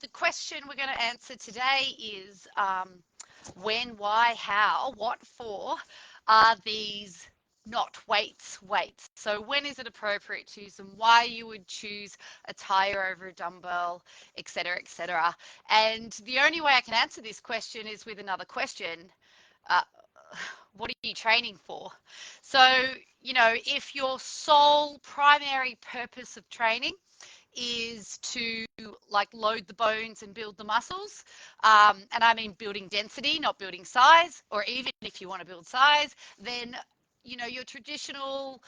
the question we're going to answer today is when, why, how, what for are these not weights? So when is it appropriate to use them, why you would choose a tire over a dumbbell, etc., etc. And the only way I can answer this question is with another question. What are you training for? So, if your sole primary purpose of training is to load the bones and build the muscles, and I mean building density, not building size, or even if you want to build size, then your traditional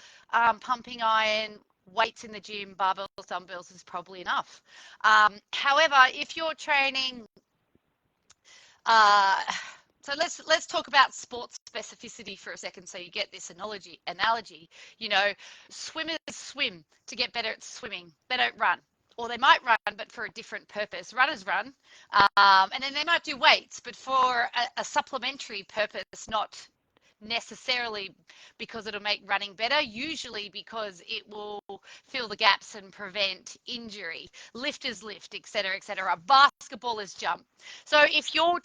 pumping iron, weights in the gym, barbells, dumbbells is probably enough. However, if you're training so let's talk about sports specificity for a second, so you get this analogy. Swimmers swim to get better at swimming. They don't run, or they might run, but for a different purpose. Runners run, and then they might do weights, but for a supplementary purpose, not necessarily because it'll make running better, usually because it will fill the gaps and prevent injury. Lifters lift, etc., etc. Basketballers jump. So if your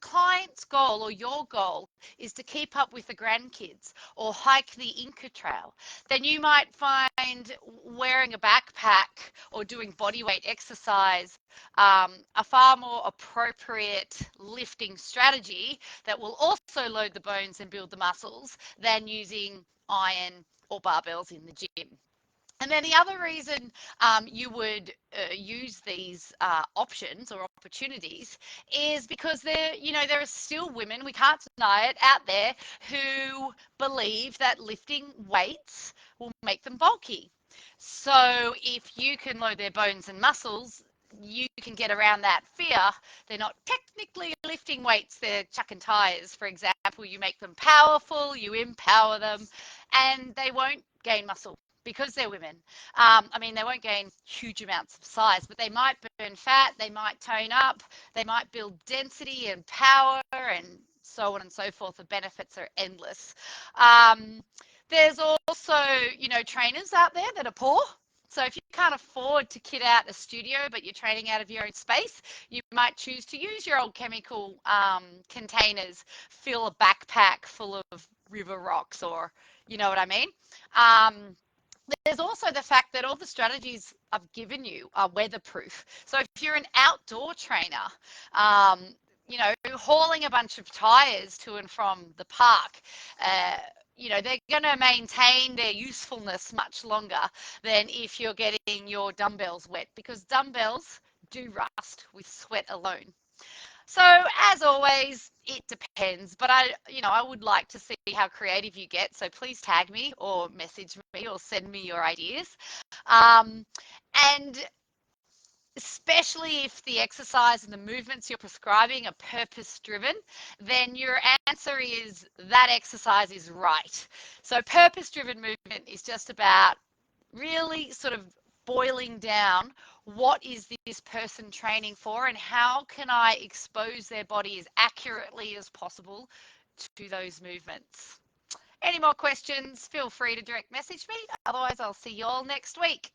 client's goal or your goal is to keep up with the grandkids or hike the Inca Trail, then you might find wearing a backpack or doing body weight exercise a far more appropriate lifting strategy that will also load the bones and build the muscles than using iron or barbells in the gym. And then the other reason you would use these options or opportunities is because there are still women, we can't deny it, out there who believe that lifting weights will make them bulky. So if you can load their bones and muscles, you can get around that fear. They're not technically lifting weights, they're chucking tires, for example. You make them powerful, you empower them, and they won't gain muscle because they're women. They won't gain huge amounts of size, but they might burn fat, they might tone up, they might build density and power, and so on and so forth. The benefits are endless. There's also, trainers out there that are poor. So if you can't afford to kit out a studio, but you're training out of your own space, you might choose to use your old chemical containers, fill a backpack full of river rocks, or you know what I mean. There's also the fact that all the strategies I've given you are weatherproof. So if you're an outdoor trainer, hauling a bunch of tires to and from the park, they're going to maintain their usefulness much longer than if you're getting your dumbbells wet, because dumbbells do rust with sweat alone. So as always, it depends, but I would like to see how creative you get. So please tag me or message me or send me your ideas. And especially if the exercise and the movements you're prescribing are purpose-driven, then your answer is that exercise is right. So purpose-driven movement is just about really sort of boiling down what is this person training for and how can I expose their body as accurately as possible to those movements. Any more questions, feel free to direct message me. Otherwise, I'll see you all next week.